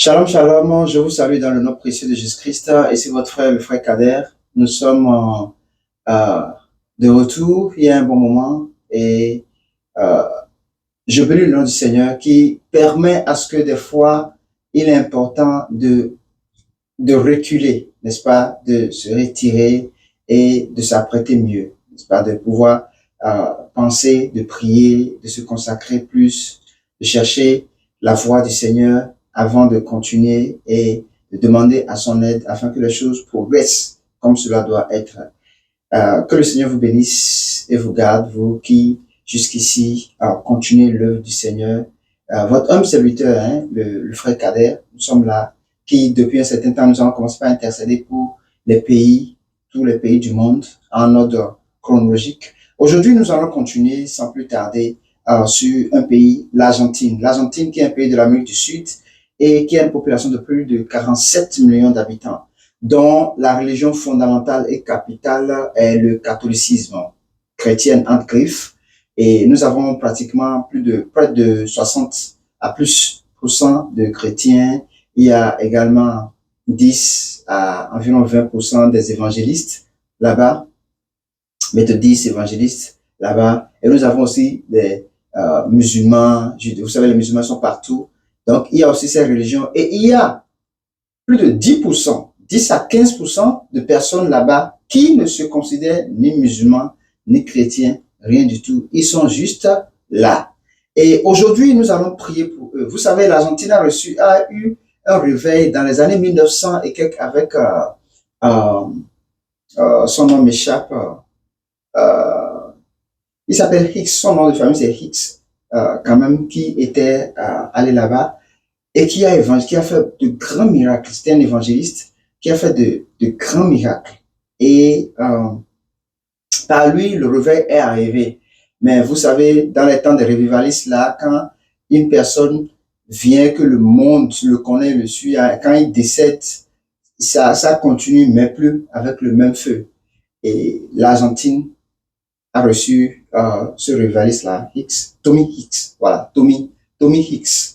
Shalom, shalom, je vous salue dans le nom précieux de Jésus-Christ et c'est votre frère, le frère Kader. Nous sommes euh, de retour il y a un bon moment et euh, je bénis le nom du Seigneur qui permet à ce que des fois il est important de reculer, n'est-ce pas, de se retirer et de s'apprêter mieux, n'est-ce pas, de pouvoir penser, de prier, de se consacrer plus, de chercher la voix du Seigneur avant de continuer et de demander à son aide afin que les choses progressent comme cela doit être. Que le Seigneur vous bénisse et vous garde, vous qui jusqu'ici continuez l'œuvre du Seigneur. Votre homme serviteur, le frère Kader, nous sommes là, qui depuis un certain temps, nous avons commencé par intercéder pour les pays, tous les pays du monde, en ordre chronologique. Aujourd'hui, nous allons continuer sans plus tarder sur un pays, l'Argentine. L'Argentine qui est un pays de l'Amérique du Sud et qui a une population de plus de 47 millions d'habitants, dont la religion fondamentale et capitale est le catholicisme chrétien entre griffes. Et nous avons pratiquement près de 60 à plus % de chrétiens. Il y a également 10 à environ 20% des évangélistes là-bas, méthodistes, évangélistes là-bas. Et nous avons aussi des musulmans. Vous savez, les musulmans sont partout. Donc, il y a aussi ces religions. Et il y a plus de 10%, 10 à 15% de personnes là-bas qui ne se considèrent ni musulmans, ni chrétiens, rien du tout. Ils sont juste là. Et aujourd'hui, nous allons prier pour eux. Vous savez, l'Argentine a eu un réveil dans les années 1900 et quelques avec, son nom m'échappe, il s'appelle Hicks, son nom de famille c'est Hicks, quand même, qui était allé là-bas et qui a fait de grands miracles. C'était un évangéliste qui a fait de grands miracles. Et par lui, le réveil est arrivé. Mais vous savez, dans les temps des revivalistes, là, quand une personne vient, que le monde le connaît, le suit, quand il décède, ça continue, mais plus avec le même feu. Et l'Argentine a reçu ce rivaliste-là, Tommy Hicks, voilà, Tommy Hicks,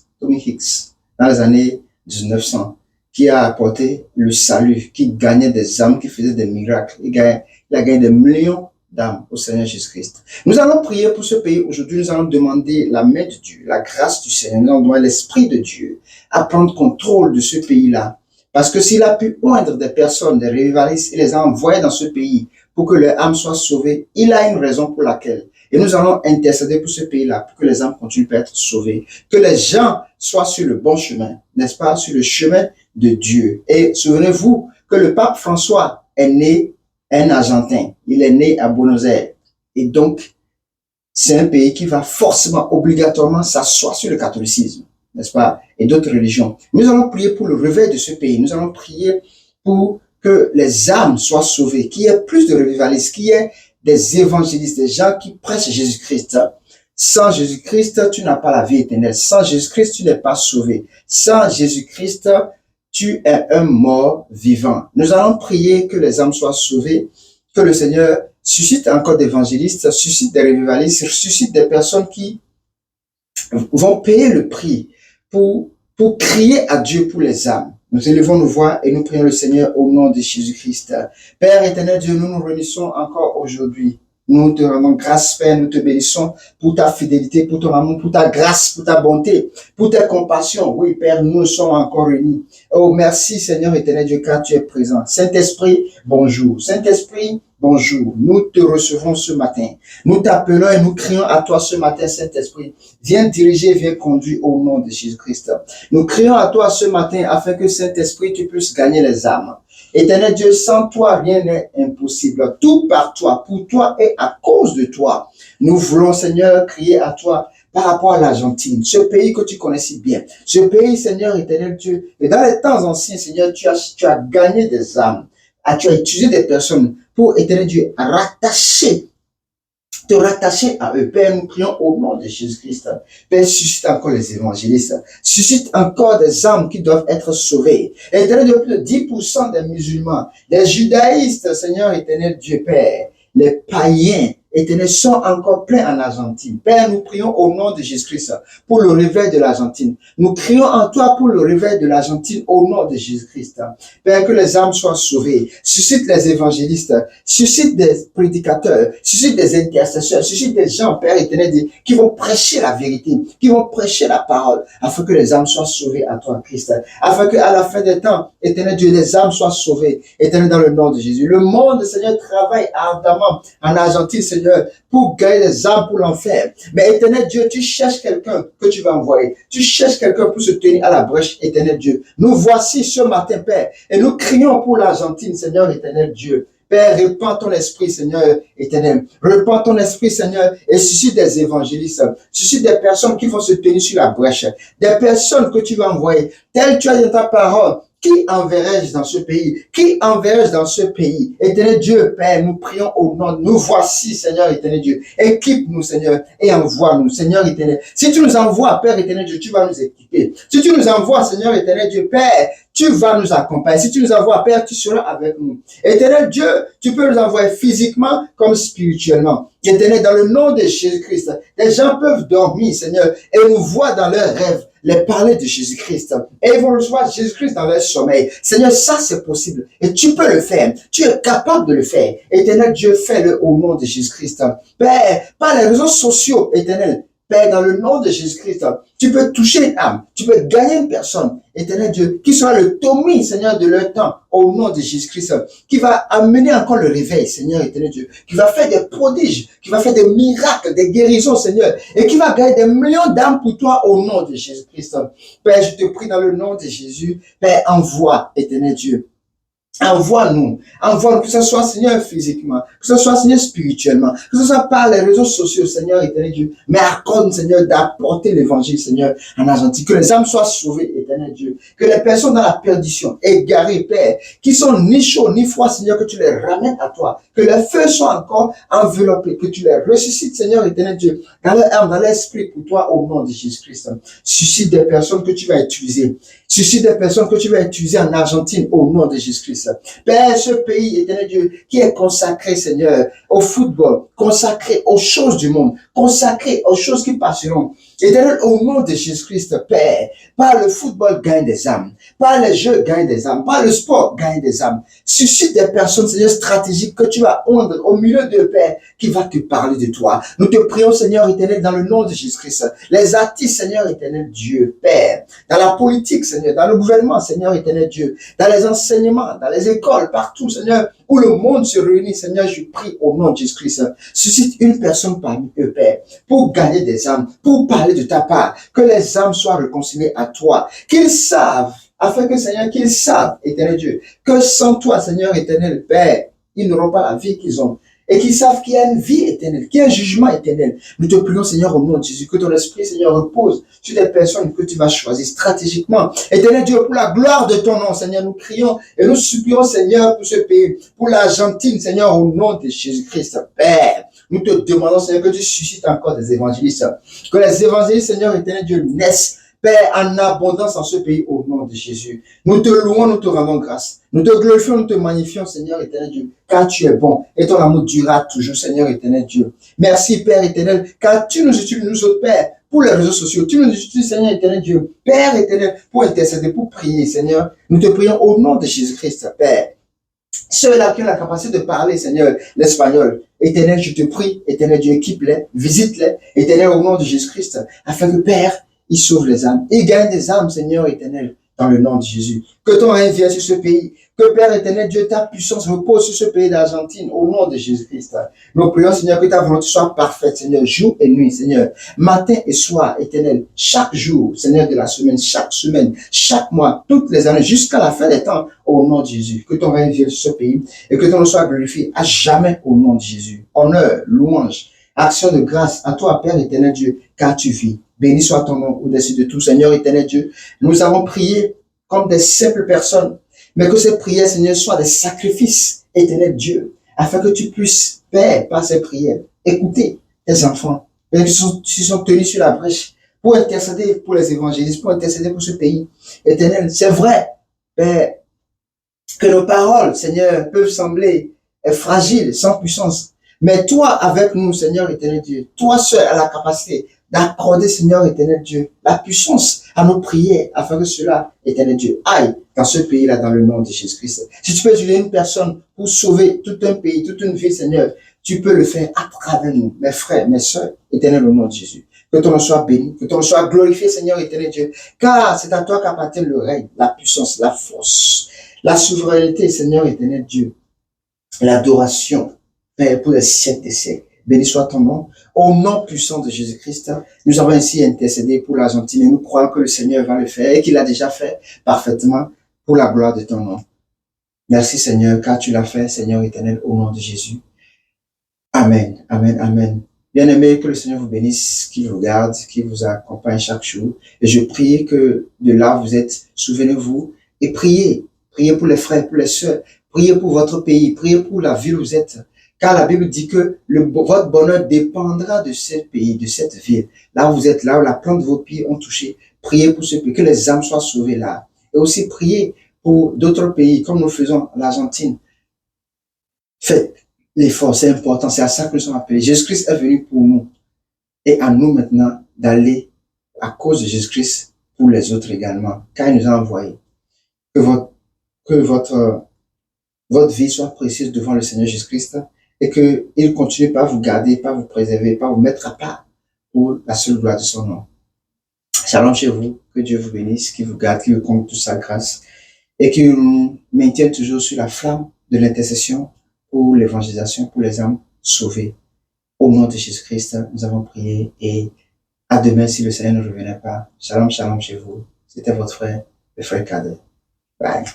dans les années 1900, qui a apporté le salut, qui gagnait des âmes, qui faisait des miracles. Il a gagné des millions d'âmes au Seigneur Jésus-Christ. Nous allons prier pour ce pays. Aujourd'hui, nous allons demander la main de Dieu, la grâce du Seigneur, nous allons demander l'Esprit de Dieu à prendre contrôle de ce pays-là. Parce que s'il a pu oindre des personnes, des rivalistes, il les a envoyés dans ce pays pour que leur âme soit sauvée, il a une raison pour laquelle. Et nous allons intercéder pour ce pays-là, pour que les âmes continuent à être sauvées, que les gens soient sur le bon chemin, n'est-ce pas, sur le chemin de Dieu. Et souvenez-vous que le pape François est né un Argentin. Il est né à Buenos Aires. Et donc, c'est un pays qui va forcément, obligatoirement s'asseoir sur le catholicisme, n'est-ce pas, et d'autres religions. Nous allons prier pour le réveil de ce pays. Nous allons prier pour que les âmes soient sauvées, qu'il y ait plus de revivalistes, qu'il y ait des évangélistes, des gens qui prêchent Jésus-Christ. Sans Jésus-Christ, tu n'as pas la vie éternelle. Sans Jésus-Christ, tu n'es pas sauvé. Sans Jésus-Christ, tu es un mort vivant. Nous allons prier que les âmes soient sauvées, que le Seigneur suscite encore des évangélistes, suscite des revivalistes, suscite des personnes qui vont payer le prix pour crier à Dieu pour les âmes. Nous élevons nos voix et nous prions le Seigneur au nom de Jésus-Christ. Père éternel Dieu, nous nous réunissons encore aujourd'hui. Nous te rendons grâce, Père, nous te bénissons pour ta fidélité, pour ton amour, pour ta grâce, pour ta bonté, pour ta compassion. Oui, Père, nous sommes encore réunis. Oh, merci, Seigneur éternel Dieu, car tu es présent. Saint-Esprit, bonjour. Saint-Esprit, bonjour. Nous te recevons ce matin. Nous t'appelons et nous crions à toi ce matin, Saint-Esprit. Viens diriger, viens conduire au nom de Jésus-Christ. Nous crions à toi ce matin afin que, Saint-Esprit, tu puisses gagner les âmes. Éternel Dieu, sans toi, rien n'est impossible. Tout par toi, pour toi et à cause de toi. Nous voulons, Seigneur, crier à toi par rapport à l'Argentine, ce pays que tu connais si bien. Ce pays, Seigneur, éternel Dieu, et dans les temps anciens, Seigneur, tu as gagné des âmes. Tu as utilisé des personnes pour, éternel Dieu, te rattacher à eux. Père, nous prions au nom de Jésus-Christ. Père, suscite encore les évangélistes. Suscite encore des âmes qui doivent être sauvées. Éternel Dieu, plus de 10% des musulmans, des judaïstes, Seigneur éternel Dieu Père, les païens, Éternel, sont encore pleins en Argentine. Père, nous prions au nom de Jésus-Christ pour le réveil de l'Argentine. Nous crions en toi pour le réveil de l'Argentine au nom de Jésus-Christ. Père, que les âmes soient sauvées. Suscite les évangélistes, suscite des prédicateurs, suscite des intercesseurs, suscite des gens, Père éternel, qui vont prêcher la vérité, qui vont prêcher la parole, afin que les âmes soient sauvées à toi, Christ. Afin qu'à la fin des temps, éternel Dieu, les âmes soient sauvées, éternel, dans le nom de Jésus. Le monde, Seigneur, travaille ardemment en Argentine, Seigneur, pour gagner les âmes pour l'enfer. Mais éternel Dieu, tu cherches quelqu'un que tu vas envoyer. Tu cherches quelqu'un pour se tenir à la brèche, éternel Dieu. Nous voici ce matin, Père, et nous crions pour l'Argentine, Seigneur, éternel Dieu. Père, répands ton esprit, Seigneur éternel. Répands ton esprit, Seigneur, et suscite des évangélistes. Suscite des personnes qui vont se tenir sur la brèche. Des personnes que tu vas envoyer. Tel tu as dans ta parole. Qui enverrai-je dans ce pays? Qui enverrai-je dans ce pays? Éternel Dieu, Père, nous prions au nom de nous. Voici, Seigneur éternel Dieu. Équipe-nous, Seigneur, et envoie-nous, Seigneur éternel. Si tu nous envoies, Père éternel Dieu, tu vas nous équiper. Si tu nous envoies, Seigneur éternel Dieu, Père, tu vas nous accompagner. Si tu nous envoies, Père, tu seras avec nous. Éternel Dieu, tu peux nous envoyer physiquement comme spirituellement. Éternel, dans le nom de Jésus-Christ, les gens peuvent dormir, Seigneur, et nous voir dans leurs rêves les parler de Jésus-Christ. Et ils vont recevoir Jésus-Christ dans leur sommeil. Seigneur, ça c'est possible. Et tu peux le faire. Tu es capable de le faire. Éternel Dieu, fais-le au nom de Jésus-Christ. Père, par les réseaux sociaux, éternel, Père, dans le nom de Jésus-Christ, tu peux toucher une âme, tu peux gagner une personne, éternel Dieu, qui sera le Tommy, Seigneur, de leur temps, au nom de Jésus-Christ, qui va amener encore le réveil, Seigneur, éternel Dieu, qui va faire des prodiges, qui va faire des miracles, des guérisons, Seigneur, et qui va gagner des millions d'âmes pour toi, au nom de Jésus-Christ. Père, je te prie dans le nom de Jésus, Père, envoie, éternel Dieu. Envoie-nous, que ce soit, Seigneur, physiquement, que ce soit, Seigneur, spirituellement, que ce soit par les réseaux sociaux, Seigneur, éternel Dieu, mais accorde, Seigneur, d'apporter l'évangile, Seigneur, en Argentine, que les âmes soient sauvées, éternel Dieu, que les personnes dans la perdition, égarées, Père, qui sont ni chauds, ni froids, Seigneur, que tu les ramènes à toi, que les feux soient encore enveloppés, que tu les ressuscites, Seigneur, éternel Dieu, dans leur âme, dans l'esprit, pour toi, au nom de Jésus-Christ. Suscite des personnes que tu vas utiliser. Suscite des personnes que tu vas utiliser en Argentine au nom de Jésus-Christ. Père, ce pays, éternel Dieu, qui est consacré, Seigneur, au football, consacré aux choses du monde, consacré aux choses qui passeront. Éternel, au nom de Jésus-Christ, Père, par le football, gagne des âmes. Par les jeux, gagne des âmes. Par le sport, gagne des âmes. Suscite des personnes, Seigneur, stratégiques que tu vas ondre au milieu de Père, qui va te parler de toi. Nous te prions, Seigneur éternel, dans le nom de Jésus-Christ. Les artistes, Seigneur éternel Dieu, Père, dans la politique, Seigneur, dans le gouvernement, Seigneur éternel Dieu, dans les enseignements, dans les écoles, partout, Seigneur, où le monde se réunit, Seigneur, je prie au nom de Jésus-Christ. Suscite une personne parmi eux, Père, pour gagner des âmes, pour parler de ta part, que les âmes soient réconciliées à toi, qu'ils savent, afin que, Seigneur, qu'ils savent, éternel Dieu, que sans toi, Seigneur éternel, Père, ils n'auront pas la vie qu'ils ont. Et qu'ils savent qu'il y a une vie éternelle, qu'il y a un jugement éternel. Nous te prions, Seigneur, au nom de Jésus, que ton esprit, Seigneur, repose sur des personnes que tu vas choisir stratégiquement. Éternel Dieu, pour la gloire de ton nom, Seigneur, nous crions et nous supplions, Seigneur, pour ce pays, pour l'Argentine, Seigneur, au nom de Jésus-Christ, Père. Nous te demandons, Seigneur, que tu suscites encore des évangélistes. Que les évangélistes, Seigneur, éternel Dieu, naissent, Père, en abondance en ce pays, au nom de Jésus. Nous te louons, nous te rendons grâce. Nous te glorifions, nous te magnifions, Seigneur éternel Dieu, car tu es bon et ton amour durera toujours, Seigneur éternel Dieu. Merci, Père éternel, car tu nous utilises, nous autres, Père, pour les réseaux sociaux. Tu nous utilises, Seigneur éternel Dieu, Père éternel, pour intercéder, pour prier, Seigneur. Nous te prions au nom de Jésus-Christ, Père. Ceux-là qui ont la capacité de parler, Seigneur, l'espagnol, éternel, je te prie, éternel Dieu, équipe-les, visite-les, éternel, au nom de Jésus-Christ, afin que, Père, il sauve les âmes. Il gagne des âmes, Seigneur éternel, dans le nom de Jésus. Que ton règne vienne sur ce pays. Que Père éternel, Dieu, ta puissance repose sur ce pays d'Argentine, au nom de Jésus-Christ. Nous prions, Seigneur, que ta volonté soit parfaite, Seigneur, jour et nuit, Seigneur. Matin et soir, éternel, chaque jour, Seigneur, de la semaine, chaque mois, toutes les années, jusqu'à la fin des temps, au nom de Jésus. Que ton règne vienne sur ce pays et que ton nom soit glorifié à jamais au nom de Jésus. Honneur, louange, action de grâce à toi, Père éternel Dieu, car tu vis. Béni soit ton nom au-dessus de tout, Seigneur éternel Dieu. Nous avons prié comme des simples personnes, mais que ces prières, Seigneur, soient des sacrifices, éternel Dieu, afin que tu puisses, Père, par ces prières, écouter tes enfants, qui sont tenus sur la brèche, pour intercéder pour les évangélistes, pour intercéder pour ce pays. Éternel, c'est vrai, Père, que nos paroles, Seigneur, peuvent sembler fragiles, sans puissance, Mais toi, avec nous, Seigneur éternel Dieu, toi seul as la capacité d'accorder, Seigneur éternel Dieu, la puissance à nos prières, afin que cela, éternel Dieu, aille dans ce pays-là, dans le nom de Jésus-Christ. Si tu peux utiliser une personne pour sauver tout un pays, toute une vie, Seigneur, tu peux le faire à travers nous, mes frères, mes soeurs, éternel, au nom de Jésus. Que ton nom soit béni, que ton nom soit glorifié, Seigneur éternel Dieu, car c'est à toi qu'appartient le règne, la puissance, la force, la souveraineté, Seigneur éternel Dieu, l'adoration, Père, pour les siècles des siècles. Béni soit ton nom. Au nom puissant de Jésus-Christ, nous avons ainsi intercédé pour l'Argentine et nous croyons que le Seigneur va le faire et qu'il l'a déjà fait parfaitement pour la gloire de ton nom. Merci Seigneur, car tu l'as fait, Seigneur éternel, au nom de Jésus. Amen, amen, amen. Bien-aimés, que le Seigneur vous bénisse, qu'il vous garde, qu'il vous accompagne chaque jour. Et je prie que de là vous êtes, souvenez-vous, et priez. Priez pour les frères, pour les sœurs. Priez pour votre pays. Priez pour la ville où vous êtes. Car la Bible dit que votre bonheur dépendra de ce pays, de cette ville. Là où vous êtes, là où la plante de vos pieds ont touché. Priez pour ce pays, que les âmes soient sauvées là. Et aussi priez pour d'autres pays, comme nous faisons l'Argentine. Faites l'effort, c'est important, c'est à ça que nous sommes appelés. Jésus-Christ est venu pour nous. Et à nous maintenant d'aller, à cause de Jésus-Christ, pour les autres également, car il nous a envoyés. Que votre vie soit précieuse devant le Seigneur Jésus-Christ et qu'il continue par vous garder, par vous préserver, par vous mettre à part pour la seule gloire de son nom. Shalom chez vous, que Dieu vous bénisse, qu'il vous garde, qu'il vous comble toute sa grâce et qu'il nous maintienne toujours sur la flamme de l'intercession pour l'évangélisation, pour les âmes sauvées. Au nom de Jésus-Christ, nous avons prié et à demain si le Seigneur ne revenait pas. Shalom, shalom chez vous. C'était votre frère, le frère Kader. Bye.